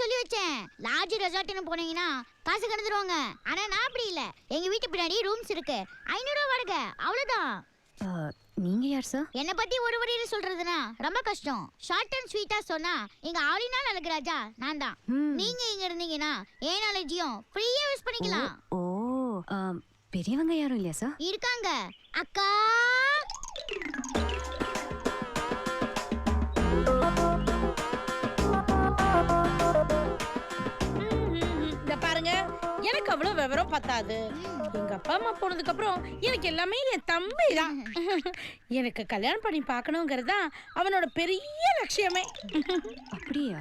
சொல்லி வச்சேன். லாட்ஜ் ரெசார்ட்னு போனீங்கன்னா காசு கணந்துருவாங்க. ஆனா நான் அப்படி இல்ல. எங்க வீட்டு பின்னாடி ரூம்ஸ் இருக்கு. 500 ரூபாய் வாடகை. அவ்வளவுதான். நீங்க யார் சார்? என்ன பத்தி ஒரு வரியில சொல்றதுன்னா ரொம்ப கஷ்டம். ஷார்ட் அண்ட் ஸ்வீட்டா சொன்னா இங்க ஆளினால் அழகுராஜா நான் தான். நீங்க இங்க இருந்தீங்கன்னா ஏன் நாலேஜையும் ஃப்ரீயா யூஸ் பண்ணிக்கலாம். ஓ பெரியவங்க யாரும் இல்லையா சார்? இருக்காங்க. அக்கா இந்த பாருங்க, எனக்கு அவ்வளவு விவரம் பத்தாது. எங்க அப்பா அம்மா போனதுக்கு அப்புறம் எனக்கு எல்லாமே என் தம்பி தான். எனக்கு கல்யாணம் பண்ணி பார்க்கணுங்கிறது தான் அவனோட பெரிய லட்சியமே. அப்படியா?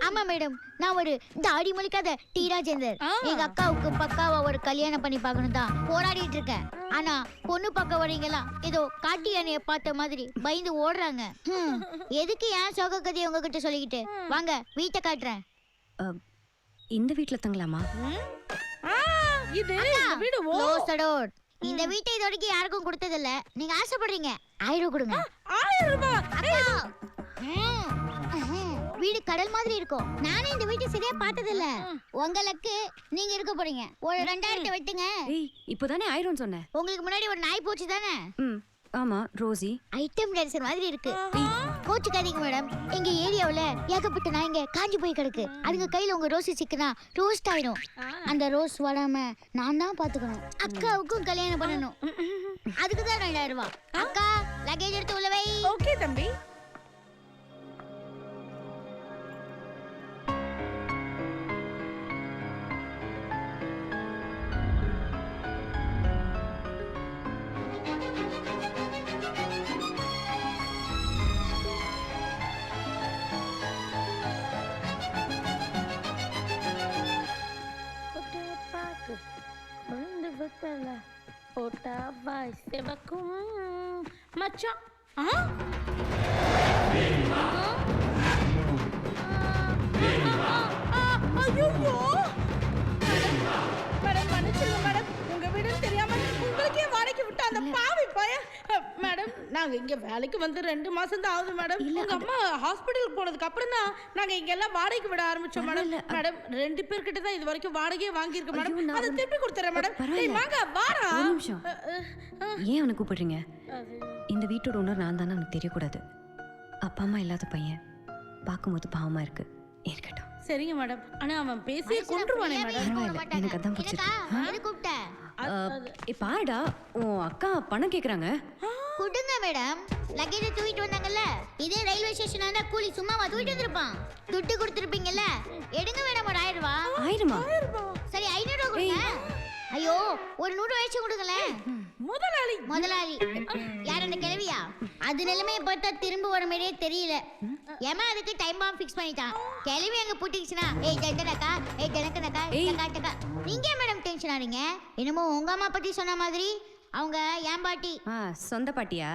ஆமா மேடம், நான் ஒரு தாடி முழிக்காத டி ராஜேந்தர். எங்க அக்காவுக்கு பக்காவா ஒரு கல்யாணம் பண்ணி பார்க்கணும் தான் போராடிட்டு இருக்கேன். ஆனா பொண்ணு பார்க்க வரீங்களாம் ஏதோ காட்டி யானைய பார்த்த மாதிரி பயந்து ஓடுறாங்க. எதுக்கு ஏன் சோக கதையை உங்ககிட்ட சொல்லிக்கிட்டு வாங்க வீட்டை காட்டுறேன். இந்த வீட்ல தங்கலாமா? இது வீடு இந்த வீட்டை இது வரைக்கும் யாருக்கும் கொடுத்தது இல்ல. நீங்க ஆசைப்படுறீங்க 1000 கொடுங்க. 1000 ரூபாய்? வீடு கடல் மாதிரி இருக்கும். நானே இந்த வீட்டை சரியா பார்த்தது இல்ல. உங்களுக்கு நீங்க இருக்க போறீங்க. ஒரு 2000 வெட்டுங்க. இப்போதானே 1000 சொன்னேன். உங்களுக்கு முன்னாடி ஒரு நாய் போச்சு தானே? ஆமா ரோசி. ஐட்டம் டான்சர் மாதிரி இருக்கு. கோச்சுக்காதீங்க மேடம். எங்க ஏரியாவுல ஏகப்பட்ட நாய்ங்க காஞ்சி போய் கிடக்கு. அதுங்க கையில உங்க ரோசி சிக்கனா ரோஸ்ட் ஆயிடும். அந்த ரோஸ் வராம நான் தான் பாத்துக்கணும். அக்காவுக்கும் கல்யாணம் பண்ணணும். அதுக்கு தான் 2000 ரூபாய். அக்கா லக்கேஜ் எடுத்து உள்ள வை. ஓகே தம்பி. போட்டா வாய் செவக்கும் மச்சான். மேடம் மன்னிச்சுங்க மேடம், உங்க வீடு தெரியாம உங்களுக்கே வாடகைக்கு விட்டு அந்த பாவி பைய. மேடம் நாங்க இங்க வேலைக்கு வந்து 2 மாசம் தான் ஆகுது மேடம். உங்க அம்மா ஹாஸ்பிட்டலுக்கு போனதுக்கு அப்புறம் தான் நாங்க இங்க எல்லாம் வாடகைக்கு விட ஆரம்பிச்சோம் மேடம். மேடம் 2 பேர்கிட்ட தான் இது வரைக்கும் வாடகையே வாங்கியிருக்கோம் மேடம். அதை திருப்பி கொடுத்துறேன் மேடம். வாங்க வாடா. ஒரு நிமிஷம். ஏன் அவனை கூப்பிடுறீங்க? இந்த வீட்டோட ஓனர் நான் தானே அவனுக்கு தெரியக்கூடாது. அப்பா அம்மா இல்லாத பையன் பார்க்கும்போது பாவமா இருக்கு. இருக்கட்டும். சரிங்க மேடம். ஆனா அவன் பேசி கொன்றுவானே மேடம். எனக்கு அதான் பிடிச்சிருக்கு. பாருடா உன் அக்கா பணம் கேக்குறாங்க. கொடுங்க மேடம். லக்கேஜ் தூக்கிட்டு வந்தாங்கல்ல, இதே ரயில்வே ஸ்டேஷன் ஆனா கூலி சும்மாவா தூக்கிட்டு வந்திருப்பான். துட்டு கொடுத்துருப்பீங்கல்ல, எடுங்க மேடம். ஒரு 1000 ரூபாய். 1000 சரி 500 ரூபாய் கொடுங்க. ஐயோ ஒரு 100 வச்சு கொடுங்களேன். முதலாளி யார்? அந்த கிழவியா? அது நிலைமையை பார்த்தா திரும்ப வர மாதிரியே தெரியல. ஏமா அதுக்கு டைம் பாம் ஃபிக்ஸ் பண்ணிட்டான். கிழவி அங்க பூட்டிக்கிச்சுனா ஏய் ஜண்டனக்கா ஏய் ஜனக்கனக்கா டக்கா. நீங்க மேடம் டென்ஷன் ஆறீங்க? என்னமோ உங்க அம்மா பத்தி சொன்ன மாதிரி. அவங்க ஏன் பாட்டி. சொந்த பாட்டியா?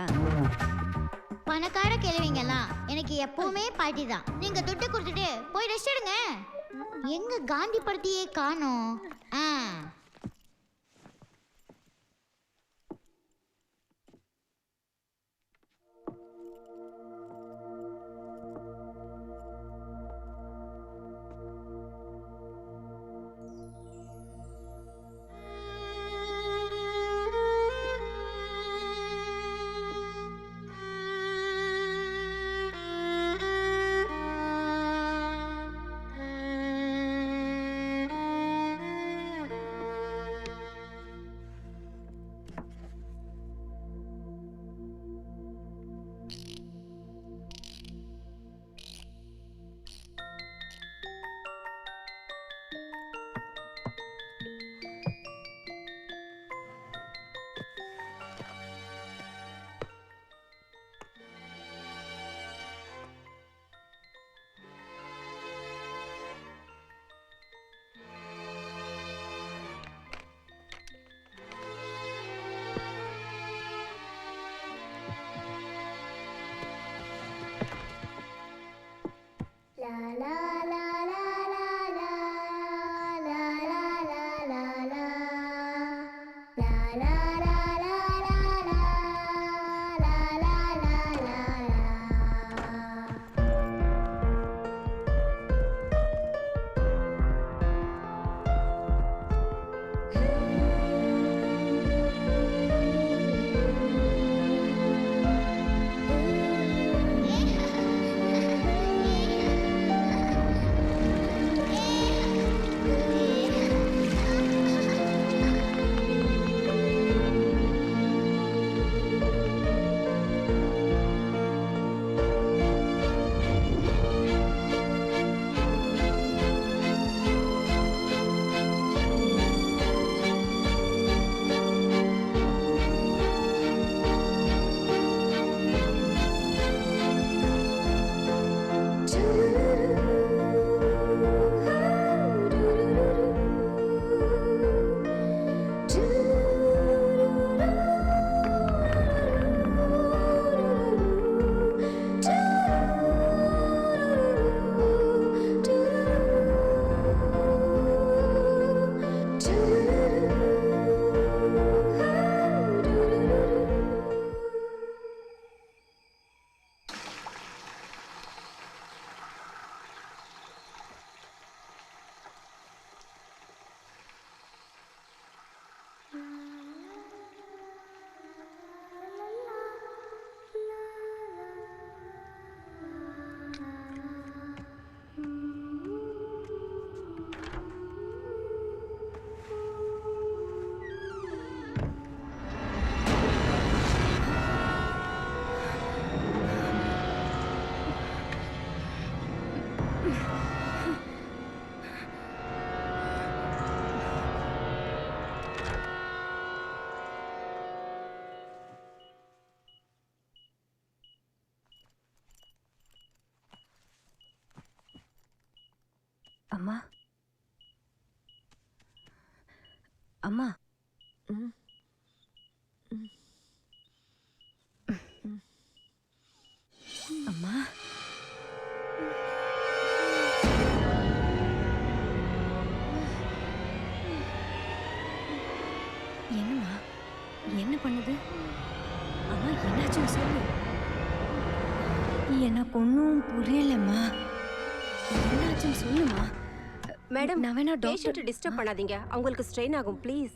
பணக்கார கிழவிங்கெல்லாம் எனக்கு எப்பவுமே பாட்டி தான். நீங்க துட்டு கொடுத்துட்டு போய் ரெஸ்ட் எடுங்க. எங்க காந்தி படத்தையே காணோம். அம்மா அம்மா என்னம்மா என்ன பண்ணுது? அம்மா என்னாச்சுன்னு சொல்லு. எனக்கு ஒன்றும் புரியலம்மா. என்னாச்சுன்னு சொல்லுமா. மேடம், நான் வேணா பேஷண்ட்டை டாக்டர் டிஸ்டர்ப் பண்ணாதீங்க. அவங்களுக்கு ஸ்ட்ரெயின் ஆகும் ப்ளீஸ்.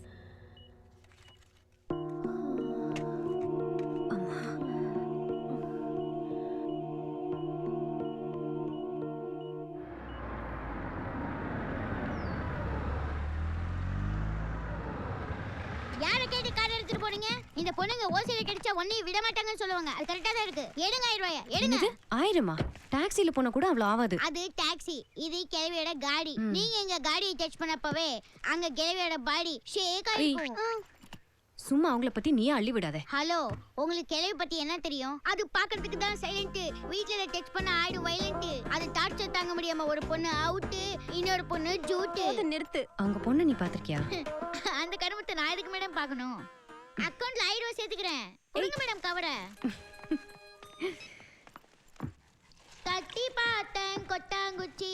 யாரை கேட்டு கார் எடுத்துட்டு போனீங்க? இந்த பொண்ணுங்க ஓசியில கிடைச்சா ஒன்னையும் விட மாட்டாங்கன்னு சொல்லுவாங்க. அது கரெக்டா தான் இருக்கு. எடுங்க 1000 ரூபாய் எடுங்க. என்னது 1000மா? டாக்ஸில போனா கூட அவ்வளோ ஆகாது. அது டாக்ஸி, இது கிழவியோட காடி. நீங்க எங்க காடியை டச் பண்ணப்பவே அங்க கிழவியோட பாடி ஷேக் ஆயிடும். சும்மா அவங்கள பத்தி நீயே அள்ளி விடாத. ஹலோ, உங்களுக்கு கிழவி பத்தி என்ன தெரியும்? அது பாக்குறதுக்கு தான் சைலண்ட். வீட்ல டச் பண்ண ஆயிடும் வயலண்ட். அது டார்ச்சர் தாங்க முடியாம ஒரு பொண்ணு அவுட், இன்னொரு பொண்ணு ஜூட். நிறுத்து. அவங்க பொண்ணு நீ பாத்திருக்கியா? அந்த கருமத்தை நான் எதுக்கு மேடம் பார்க்கணும்? அக்கவுண்ட்ல 1000 ரூபாய் சேர்த்துக்கிறேன். கொடுங்க மேடம் கவரை. தட்டி பார்த்தேன் கொட்டாங்குச்சி.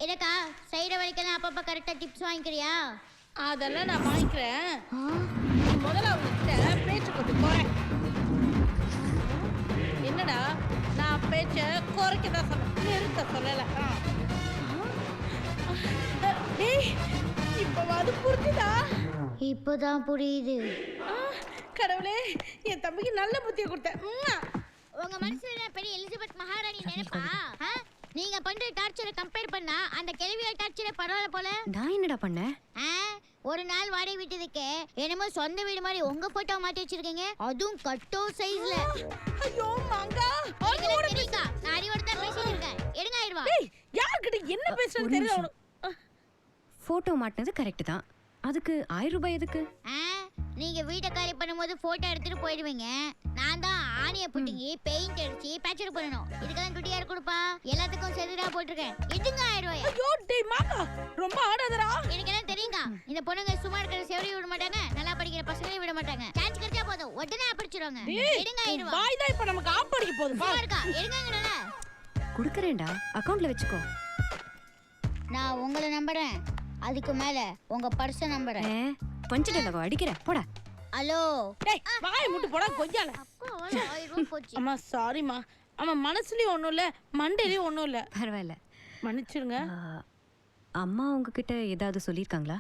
எனக்கா சைட வரைக்கும் அப்பப்ப கரெக்டா டிப்ஸ் வாங்கிக்கிறியா? அதெல்லாம் நான் வாங்கிக்கிறேன். முதல்ல அவங்ககிட்ட பேச்சு கொண்டு போறேன். என்னடா, நான் பேச்ச குறைக்க தான் சொன்னேன், நிறுத்த சொல்லல. டேய், இப்போ அது புரிஞ்சுதா? இப்போதான் புரியுது. கடவுளே, என் தம்பிக்கு நல்ல புத்தியை கொடுத்தேன். உங்க மனசுல என்ன பெரிய எலிசபெத் மகாராணி நினைப்பா? நீங்க பண்ற டார்ச்சரை கம்பேர் பண்ணா அந்த கேள்வியோட டார்ச்சரை பரவாயில்ல போல. நான் என்னடா பண்ணேன்? ஒரு நாள் வாடகை விட்டதுக்கு என்னமோ சொந்த வீடு மாதிரி உங்க போட்டோ மாட்டி வச்சிருக்கீங்க, அதுவும் கட்டோ சைஸ்ல. ஐயோ மங்கா, தெரியுங்க, நான் அறிவோட தான் பேசிட்டு இருக்கேன். எடுங்க 1000 ரூபாய். டேய், யார்கிட்ட என்ன பேசுறேன்னு தெரியல உனக்கு. போட்டோ மாட்டினது கரெக்ட் தான். அதுக்கு 1000 ரூபாய் எதுக்கு? நீங்க வீட்டை காலி பண்ணும்போது போட்டோ எடுத்துட்டு போயிடுவீங்க. நான் தான் ஆணிய புட்டிங்கி பெயிண்ட் அடிச்சு பேச்சர் பண்ணணும். இதுக்கெல்லாம் துட்டி யார் கொடுப்பா? எல்லாத்துக்கும் செதுடா போட்டிருக்கேன். எடுங்க 1000 ரூபாய். ஐயோ டேய் மாங்கா, ரொம்ப ஆடாதடா. எனக்கு எல்லாம் தெரியுங்க. இந்த பொண்ணுங்க சும்மா இருக்கிற செவரி விட மாட்டாங்க, நல்லா படிக்கிற பசங்களையும் விட மாட்டாங்க. சான்ஸ் கிடைச்சா போதும் உடனே அப்படிச்சிருவாங்க. எடுங்க 1000 ரூபாய். வாய் தான் இப்ப நமக்கு ஆப்படிக்க போகுது. சும்மா இருக்கா? எடுங்கங்கறல. குடுக்கறேன்டா, அக்கவுண்ட்ல வெச்சுக்கோ. நான் உங்களை நம்புறேன், அதுக்கு மேல உங்க பர்ஸ நம்புறேன். பஞ்சிடலவோ அடிக்கிற போடா. ஹலோ டேய், வாய் மூட்டு போடா கொய்யால. அப்பா 1000 ரூபாய் போச்சு. அம்மா சாரிம்மா. அம்மா மனசுலயும் ஒண்ணும் இல்ல, மண்டையிலயும் ஒண்ணும் இல்ல. பரவாயில்ல. மன்னிச்சிருங்க. அம்மா உங்ககிட்ட ஏதாவது சொல்லியிருக்காங்களா?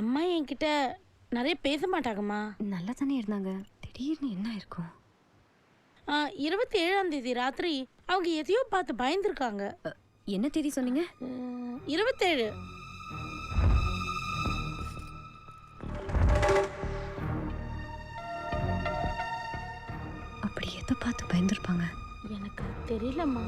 அம்மா என்கிட்ட நிறைய பேச மாட்டாங்கம்மா. நல்லா தானே இருந்தாங்க, திடீர்னு என்ன இருக்கும்? 27ஆம் தேதி ராத்திரி அவங்க எதையோ பார்த்து பயந்துருக்காங்க. என்ன தேதி சொன்னீங்க? 27. அப்படி எதை பார்த்து பயந்துருப்பாங்க? எனக்கு தெரியலம்மா.